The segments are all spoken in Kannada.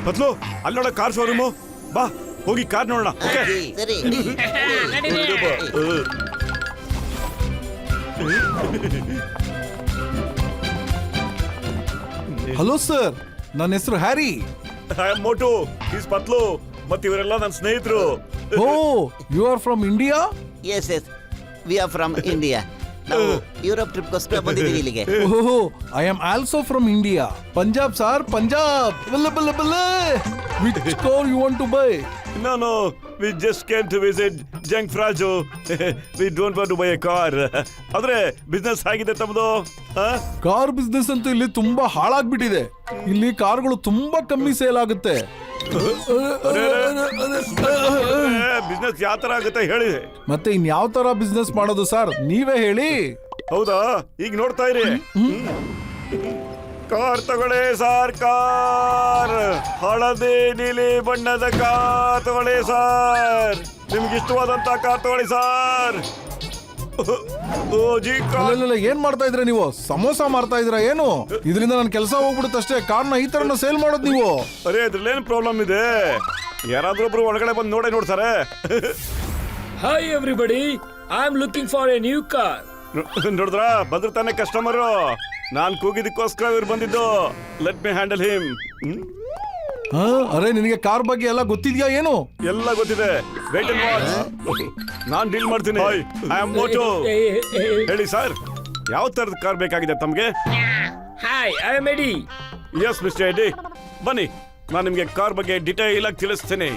ಪತ್ಲು ಅಲ್ಲಿ ನೋಡ ಕಾರ್ ಶೋರೂಮು, ಬಾ ಹೋಗಿ ಕಾರ್ ನೋಡೋಣ. ಸರಿ ಹಲೋ ಸರ್, ನನ್ನ ಹೆಸರು ಹ್ಯಾರಿ. ಮೋಟು, ಈಸ್ ಪತ್ಲು, ಮತ್ತೆ ಇವರೆಲ್ಲ ನನ್ನ ಸ್ನೇಹಿತರು. Oh, you are from India? Yes yes, we are from India. ನಾವು ಯುರೋಪ್ ಟ್ರಿಪ್ಗೋಸ್ಕರ ಬಂದಿದ್ದೀವಿ ಇಲ್ಲಿಗೆ. ಓಹೋ, I am also from India. Punjab sir, Punjab. ಬಲ್ಲೆ ಬಲ್ಲೆ ಬಲ್ಲೆ. Which car you want to buy? No, we just came to visit Junk Fraju. We don't want to buy a car. ಆದ್ರೆ ಬಿಸ್ನೆಸ್ ಆಗಿದೆ ತಮ್ಮದು. ಕಾರ್ ಬಿಸ್ನೆಸ್ ಅಂತೂ ಇಲ್ಲಿ ತುಂಬಾ ಹಾಳಾಗ್ಬಿಟ್ಟಿದೆ. ಇಲ್ಲಿ ಕಾರ್ಗಳು ತುಂಬಾ ಕಮ್ಮಿ ಸೇಲ್ ಆಗುತ್ತೆ. ಬಿಸ್ನೆಸ್ ಯಾವ ತರ ಆಗುತ್ತೆ ಹೇಳಿ. ಮತ್ತೆ ಇನ್ ಯಾವ ತರ ಬಿಸ್ನೆಸ್ ಮಾಡೋದು ಸರ್, ನೀವೇ ಹೇಳಿ. ಹೌದಾ, ಈಗ ನೋಡ್ತಾ ಇರಿ. ಕಾರ್ ತಗೊಳ್ಳಿ ಸಾರ್, ಕಾರ್ ಹಳದಿ ನೀಲಿ ಬಣ್ಣದ ಕಾರ್ ತಗೊಳ್ಳಿ ಸಾರ್. ನಿಮ್ಗೆ ಇಷ್ಟವಾದಂತ ಕಾರ್ ತಗೊಳ್ಳಿ ಸಾರ್. ಏನ್ ಮಾಡ್ತಾ ಇದ್ರ ನೀವು? ಸಮೋಸ ಮಾರ್ತಾ ಇದ್ರ ಏನು? ಇದರಿಂದ ನನ್ನ ಕೆಲಸ ಹೋಗ್ಬಿಡುತ್ತೆ ಅಷ್ಟೇ. ಕಾರ್ನ ಈ ತರ ಸೇಲ್ ಮಾಡೋದು ನೀವು? ಅರೆ ಇದ್ರಲ್ಲೇನು ಪ್ರಾಬ್ಲಮ್ ಇದೆ? ಯಾರಾದ್ರೂ ಒಬ್ರು ಒಳಗಡೆ ಬಂದು ನೋಡ್ತಾರೆ. Hi everybody, I am looking for a new car. ನೋಡಿದ್ರ ಬಂದ್ರು ತಾನೆ ಕಸ್ಟಮರು. ನಾನ್ ಕೂಗಿದಕ್ಕೋಸ್ಕರ ಇವ್ರು ಬಂದಿದ್ದು. Let me handle him. ಅರೆ, ನಿನಗೆ ಕಾರ್ ಬಗ್ಗೆ ಎಲ್ಲ ಗೊತ್ತಿದ್ಯಾ ಏನು? ಎಲ್ಲ ಗೊತ್ತಿದೆ. ವೇಟ್ ಅಂಡ್ ವಾಚ್, ನಾನ್ ಡೀಲ್ ಮಾಡ್ತೀನಿ. I am Motu. ಹೇಳಿ ಸರ್, ಯಾವ ತರದ ಕಾರ್ ಬೇಕಾಗಿದೆ ತಮ್ಗೆ? Hi, I am Eddie. Yes mister Eddie, ಬನ್ನಿ, ನಾನು ನಿಮ್ಗೆ ಕಾರ್ ಬಗ್ಗೆ ಡಿಟೇಲ್ ಆಗಿ ತಿಳಿಸ್ತೀನಿ.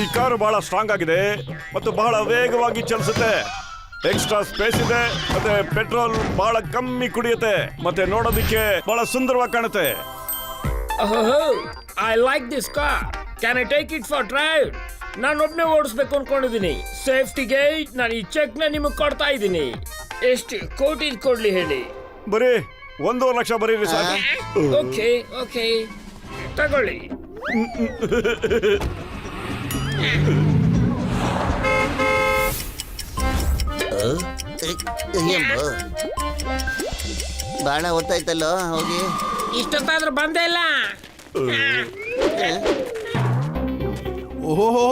ಈ ಕಾರು ಬಹಳ ಸ್ಟ್ರಾಂಗ್ ಆಗಿದೆ ಮತ್ತು ಬಹಳ ವೇಗವಾಗಿ ಚಲಿಸುತ್ತೆ. ಎಕ್ಸ್ಟ್ರಾ ಸ್ಪೇಸ್ ಇದೆ, ಮತ್ತೆ ಪೆಟ್ರೋಲ್ ಬಹಳ ಕಮ್ಮಿ ಕುಡಿಯುತ್ತೆ, ಮತ್ತೆ ನೋಡೋದಿಕ್ಕೆ ಬಹಳ ಸುಂದರವಾಗಿ ಕಾಣುತ್ತೆ. I like this car. Can I take it for drive? ನಾನು ಒಬ್ನೇ ಓಡಿಸ್ಬೇಕು ಅನ್ಕೊಂಡಿದ್ದೀನಿ. ಸೇಫ್ಟಿಗೆ ನಾನು ಈ ಚೆಕ್ ನ ನಿಮಗೆ ಕೊಡ್ತಾ ಇದ್ದೀನಿ. ಎಷ್ಟು ಕೋಟಿ ಕೊಡ್ಲಿ ಹೇಳಿ? ಬರೀ 1.5 ಲಕ್ಷ ಬರೀರಿ ಸರ್. ಓಕೆ ಓಕೆ, ತಗೊಳ್ಳಿ. ಬಹಳ ಹೊತ್ತಾಯ್ತಲ್ಲೋ ಹೋಗಿ. ಇಷ್ಟೊತ್ತಾದ್ರೂ ಬಂದೇ ಇಲ್ಲ. ಓಹೋ,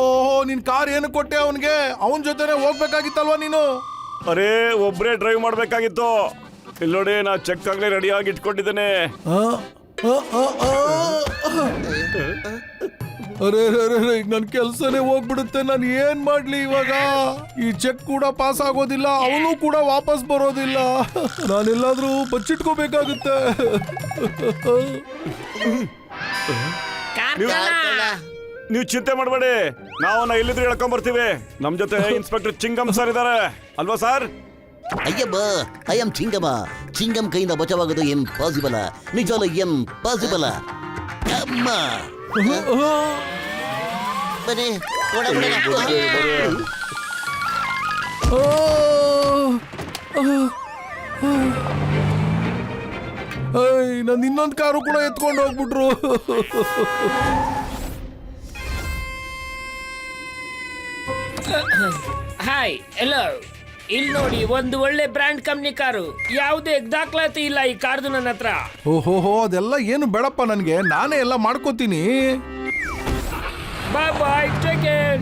ನಿನ್ ಕಾರ್ ಏನು ಕೊಟ್ಟೆ ಅವನ್ಗೆ? ಅವನ್ ಜೊತೆನೆ ಹೋಗ್ಬೇಕಾಗಿತ್ತಲ್ವಾ ನೀನು? ಅರೇ, ಒಬ್ರೇ ಡ್ರೈವ್ ಮಾಡ್ಬೇಕಾಗಿತ್ತು. ಇಲ್ಲಿ ನೋಡಿ, ನಾ ಚೆಕ್ ಆಗ್ಲೇ ರೆಡಿ ಆಗಿ ಇಟ್ಕೊಂಡಿದ್ದೇನೆ. ಅರೆ ಈಗ ನನ್ ಕೆಲ್ಸನೇ ಹೋಗ್ಬಿಡುತ್ತೆ. ನಾನು ಏನ್ ಮಾಡ್ಲಿ ಇವಾಗ? ಈ ಚೆಕ್ ಕೂಡ ಪಾಸ್ ಆಗೋದಿಲ್ಲ, ಅವನು ಕೂಡ ವಾಪಸ್ ಬರೋದಿಲ್ಲ. ನಾನೆಲ್ಲಾದ್ರೂ ಬಚ್ಚಿಟ್ಕೋಬೇಕಾಗುತ್ತೆ. ನೀವು ಚಿಂತೆ ಮಾಡಬೇಡಿ, ನಾವು ಎಲ್ಲಿದ್ರು ಹೇಳ್ಕೊಂಡ್ ಬರ್ತೀವಿ. ನಮ್ ಜೊತೆ ಇನ್ಸ್ಪೆಕ್ಟರ್ ಚಿಂಗಮ್ ಸರ್ ಇದಾರೆ ಅಲ್ವಾ ಸರ್? ಅಯ್ಯಬ್ಬ, ಐ ಆಮ್ ಚಿಂಗಮ. ಚಿಂಗಮ್ ಕೈಯಿಂದ ಬಚಾವಾಗೋದು ಇಂಪಾಸಿಬಲ್. ನಿಜವಲ್ಲ ಇಂಪಾಸಿಬಲ್. ಅಮ್ಮ ಬನ್ನಿ, ನನ್ ಇನ್ನೊಂದು ಕಾರು ಕೂಡ ಎತ್ಕೊಂಡು ಹೋಗ್ಬಿಟ್ರು. ಹಾಯ್, ಎಲ್ಲೋ ಇಲ್ಲಿ ನೋಡಿ, ಒಂದು ಒಳ್ಳೆ ಬ್ರ್ಯಾಂಡ್ ಕಂಪ್ನಿ ಕಾರು. ಯಾವುದೇ ದಾಖಲಾತಿ ಇಲ್ಲ ಈ ಕಾರ್ದು ನನ್ನ ಹತ್ರ. ಓಹೋ, ಅದೆಲ್ಲ ಏನು ಬೇಡಪ್ಪ ನನ್ಗೆ, ನಾನೇ ಎಲ್ಲ ಮಾಡ್ಕೋತೀನಿ. Bye bye, take care.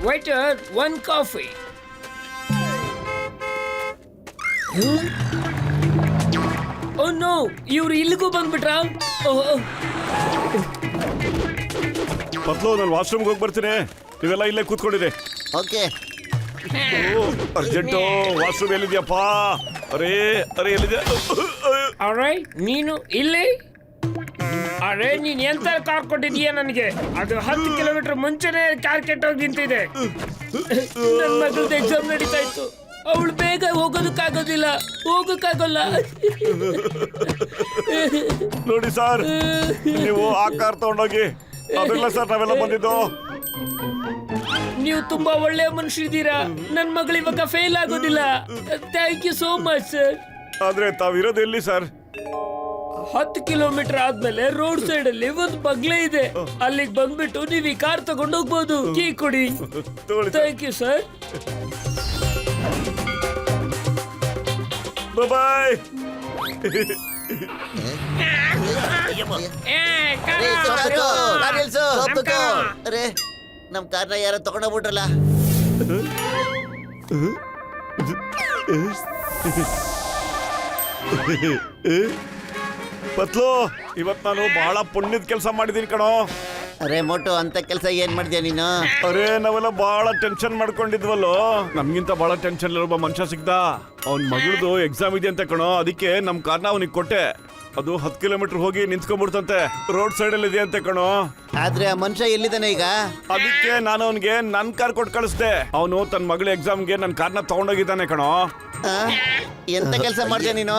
Waiter, 1 coffee. Oh no, ಇವ್ರು ಇಲ್ಲಿಗೂ ಬಂದ್ಬಿಟ್ರಾ? ಪತ್ಲು, ನಾನು ವಾಶ್ರೂಮ್ಗೆ ಹೋಗಿ ಬರ್ತೀನಿ. ನೀವೆಲ್ಲ ಇಲ್ಲೇ ಕೂತ್ಕೊಂಡಿರಿ. ಓಕೆ. ಅರ್ಜೆಂಟು, ವಾಶ್ರೂಮ್ ಎಲ್ಲಿದ್ಯಪ್ಪ? ಅರೇ ಅರೆ, ಎಲ್ಲಿದ್ಯಾ? ಅರೆ, ನೀನು ಇಲ್ಲಿ? ಅರೆ, ನೀನ್ ಎಂತ ಕಾರ್ ಕೊಟ್ಟಿದೀಯ ನನಗೆ? ಅದು 10 ಕಿಲೋಮೀಟರ್ ಮುಂಚೆನೆ ಕಾರ್ ಕೆಟ್ಟೋಗಿ ನಿಂತಿದೆ. ನನ್ನ ಮಗಳದ್ದು ಎಕ್ಸಾಮ್ ನಡೀತಾ ಇತ್ತು. ಅವಳು ಬೇಗ ಹೋಗಕ್ಕಾಗಲ್ಲ. ನೋಡಿ ಸರ್, ನೀವು ಆ ಕಾರ್ ತಗೊಂಡೋಗಿ. ಅದೆಲ್ಲ ಸರ್ ನಾವೆಲ್ಲ ಬಂದಿದ್ದು. ನೀವು ತುಂಬಾ ಒಳ್ಳೆಯ ಮನುಷ್ಯರಿದ್ದೀರಾ. ನನ್ ಮಗಳು ಇವಾಗ ಫೇಲ್ ಆಗೋದಿಲ್ಲ. Thank you so much sir. ಆದ್ರೆ ತಾವಿರೋದು ಎಲ್ಲಿ ಸರ್? 10 ಕಿಲೋಮೀಟರ್ ಆದ್ಮೇಲೆ ರೋಡ್ ಸೈಡ್ ಅಲ್ಲಿ ಒಂದು ಬಗ್ಲೆ ಇದೆ, ಅಲ್ಲಿಗೆ ಬಂದ್ಬಿಟ್ಟು ನೀವು ಈ ಕಾರ್ ತಗೊಂಡು ಹೋಗ್ಬೋದು. ಕೀ ಕೊಡಿ. ತಗೊಳ್ಳಿ. Thank you sir. ಬಾಯ್. ಅರೆ ನಮ್ ಕಾರ್ನ ಯಾರೋ ತಗೊಂಡೋಗ್ಬಿಟ್ರಲ್ಲ. ಪತ್ಲು, ಇವತ್ ನಾನು ಬಹಳ ಪುಣ್ಯದ ಕೆಲಸ ಮಾಡಿದೀನಿ ಕಣೋ. ಅರೆ ಮೋಟು, ಅಂತ ಕೆಲಸ ಏನ್ ಮಾಡಿದ್ಯಾ ನೀನು? ಅರೆ ನಾವೆಲ್ಲ ಬಹಳ ಟೆನ್ಷನ್ ಮಾಡ್ಕೊಂಡಿದ್ವಲ್ಲೋ. ನಮ್ಗಿಂತ ಬಹಳ ಟೆನ್ಷನ್ ಇರೋ ಒಬ್ಬ ಮನುಷ್ಯ ಸಿಗ್ದ. ಅವ್ನ್ ಮಗಳದು ಎಕ್ಸಾಮ್ ಇದೆ ಅಂತ ಕಣೋ, ಅದಕ್ಕೆ ನಮ್ ಕಾರ್ನ ಅವನಿಗೆ ಕೊಟ್ಟೆ. ಅದು 10 ಕಿಲೋಮೀಟರ್ ಹೋಗಿ ನಿಂತ್ಕೊಂಡ್ಬಿಡ್ತಂತೆ, ರೋಡ್ ಸೈಡ್ ಅಲ್ಲಿ ಇದೆ ಅಂತೆ ಕಣೋ. ಆದ್ರೆ ಆ ಮನುಷ್ಯ ಎಲ್ಲಿದ್ದಾನೆ ಈಗ? ಅದಕ್ಕೆ ನಾನು ಅವನಿಗೆ ನನ್ ಕಾರ್ ಕೊಟ್ಟು ಕಳಿಸ್ದೆ. ಅವನು ತನ್ನ ಮಗಳ ಎಕ್ಸಾಮ್ಗೆ ನನ್ ಕಾರ್ನ ತಗೊಂಡೋಗಿದ್ದಾನೆ ಕಣೋ. ಆ? ಎಂತ ಕೆಲಸ ಮಾಡ್ತೀಯ ನೀನು?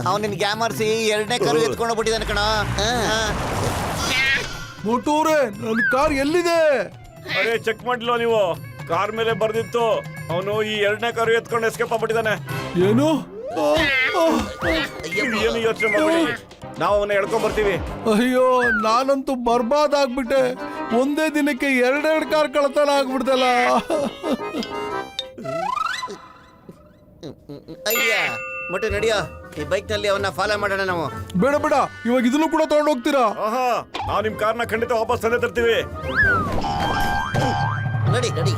ಅವ್ನು ನಿನ್ ಗ್ಯಾಮರ್ಸಿ 2ನೇ ಕಾರು ಎತ್ಕೊಂಡು ಹೋಗ್ಬಿಟ್ಟಿದ್ದಾನೆ ಕಣ. ಮೋಟು ಅವ್ರೆ, ನನ್ನ ಕಾರ್ ಎಲ್ಲಿದೆ? ಅರೆ ಚೆಕ್ ಮಾಡ್ಲಿಲ್ಲ ನೀವು? ಕಾರ್ ಮೇಲೆ ಬರ್ದಿತ್ತು ಅವನು ಈ 2ನೇ ಕಾರು ಎತ್ಕೊಂಡು ಎಸ್ಕೇಪ್ ಆಗ್ಬಿಟ್ಟಿದ್ದಾನೆ. ಏನು? ಏನು ಯೋಚನೆ ಮಾಡಿ, ನಾವು ಅವನ್ನ ಎಳ್ಕೊಂಡ್ ಬರ್ತೀವಿ. ಅಯ್ಯೋ, ನಾನಂತೂ ಬರ್ಬಾದ್ ಆಗ್ಬಿಟ್ಟೆ. ಒಂದೇ ದಿನಕ್ಕೆ 2 ಕಾರ್ ಕಳ್ತನ ಆಗ್ಬಿಡ್ತಲ್ಲ. ಅಯ್ಯ ಮೋಟು, ನಡಿಯೋ, ಈ ಬೈಕ್ ನಲ್ಲಿ ಅವನ್ನ ಫಾಲೋ ಮಾಡೋಣ ನಾವು. ಬೇಡ ಬೇಡ, ಇವಾಗ ಇದನ್ನು ಕೂಡ ತಗೊಂಡು ಹೋಗ್ತೀರಾ? ಆಹಾ, ನಾವು ನಿಮ್ ಕಾರ್ನ ಖಂಡಿತ ವಾಪಸ್ ತಂದೆ ತರ್ತೀವಿ. ನಡಿ ನಡಿ.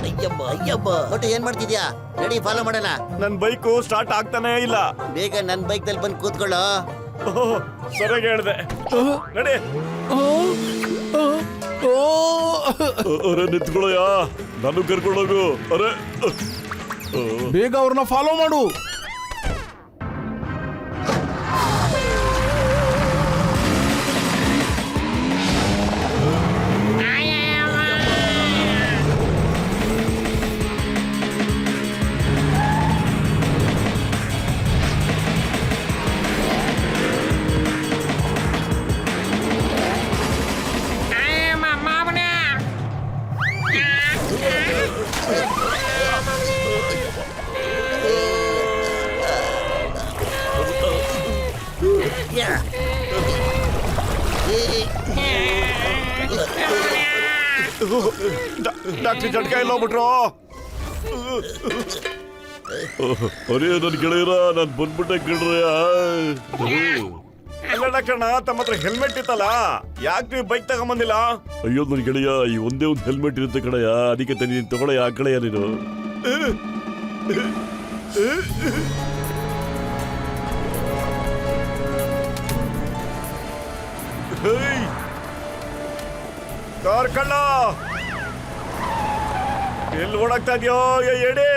ಅಯ್ಯಬ್ಬ ಅಯ್ಯಬ್ಬ. ಮೋಟು ಏನ್ ಮಾಡ್ತಿದ್ಯಾ? ನಡಿ ಫಾಲೋ ಮಾಡೋಣ. ನನ್ ಬೈಕು ಸ್ಟಾರ್ಟ್ ಆಗ್ತಾನೆ ಇಲ್ಲ. ಬೇಗ ನನ್ ಬೈಕ್ ನಲ್ಲಿ ಬಂದು ಕೂತ್ಕೊಳ್ಳೋ. ಓಹ್, ಸರಿಯಾಗಿ ಹೇಳ್ದೆ. ನಡಿ. ಅರೆ ನಿಂತ್ಕೊಳ್ಳೋಯ, ನಾನು ಕರ್ಕೊಂಡೋಗು. ಅರೆ ಬೇಗ ಅವ್ರನ್ನ ಫಾಲೋ ಮಾಡು. ಡಾಕ್ಟ್ರಿ ಜಟ್ಕ ಎಲ್ಲ ಹೋಗ್ಬಿಟ್ರು. ಅರೇ ನನ್ ಗೆಳೆಯರ, ನಾನ್ ಬಂದ್ಬಿಟ್ಟೆ ಗೆಳೆಯ. ಅಲ್ಲ ಡಾಕ್ಟರ್, ತಮ್ಮ ಹತ್ರ ಹೆಲ್ಮೆಟ್ ಇತ್ತಲ್ಲ, ಯಾಕೆ ನೀವು ಬೈಕ್ ತಗೊಂಬಂದಿಲ್ಲ? ಅಯ್ಯೋ ನನ್ ಗೆಳೆಯ, ಈ ಒಂದೇ ಒಂದು ಹೆಲ್ಮೆಟ್ ಇರುತ್ತೆ ಕಡೆಯ, ಅದಕ್ಕೆ ನೀನು ತಗೊಳ್ಳೆಯ ಕಡೆಯ ನೀನು. ಕಾರ್ ಕಳ್ಳ, ಎಲ್ಲಿ ಓಡಾಗ್ತಾ ಇದೆಯೋ ಹೇಳಿ.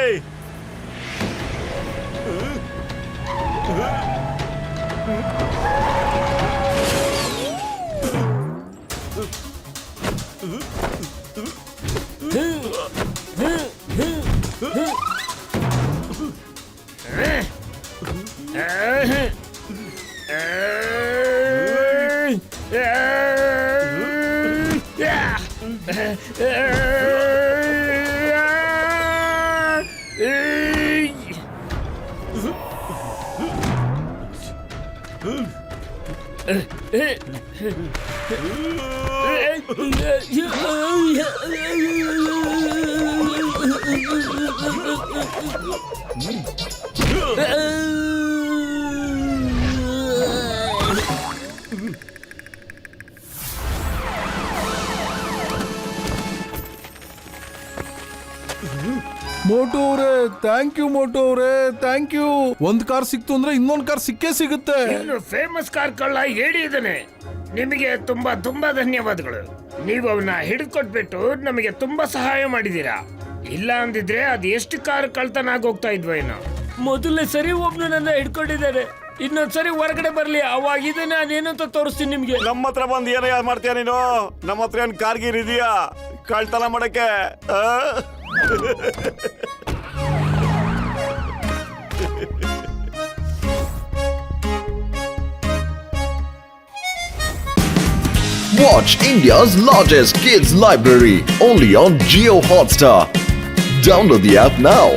ಮೋಟು ಅವ್ರೆ, ಥ್ಯಾಂಕ್ ಯು. ಮೋಟು ಅವ್ರೆ, ಥ್ಯಾಂಕ್ ಯು. ಒಂದ್ ಕಾರ್ ಸಿಕ್ತು ಅಂದ್ರೆ ಇನ್ನೊಂದ್ ಕಾರ್ ಸಿಕ್ಕೇ ಸಿಗುತ್ತೆ. ಇನ್ನು ಫೇಮಸ್ ಕಾರ್ ಕಳ್ಳ ಹೇಳಿದ್ದಾನೆ. ನಿಮಗೆ ತುಂಬಾ ತುಂಬಾ ಧನ್ಯವಾದಗಳು. ನೀವು ಅವನ್ನ ಹಿಡಿದುಕೊಟ್ಬಿಟ್ಟು ನಮಗೆ ತುಂಬಾ ಸಹಾಯ ಮಾಡಿದೀರಾ. ಇಲ್ಲ ಅಂದಿದ್ರೆ ಅದು ಎಷ್ಟು ಕಾರ್ ಕಳ್ತನ ಆಗೋಗ್ತಾ ಇದ್ವೋ ಏನೋ. ಮೊದಲನೇ ಸರಿ ಒಬ್ನು ನನ್ನ ಹಿಡ್ಕೊಂಡಿದ್ದಾರೆ, ಇನ್ನೊಂದ್ಸರಿ ಹೊರಗಡೆ ಬರ್ಲಿ, ಅವಾಗ ಇದನ್ನ ನಾನೇನಂತ ತೋರಿಸ್ತೀನಿ ನಿಮ್ಗೆ. ನಮ್ಮ ಹತ್ರ ಬಂದು ಏನೋ ಯಾರು ಮಾಡ್ತೀಯ ನೀನು? ನಮ್ಮ ಹತ್ರ ಏನ್ ಕಾರ್ಗೀರ್ ಇದೆಯಾ ಕಳ್ತನ ಮಾಡಕ್ಕೆ? Watch India's largest kids library only on Jio Hotstar. Download the app now.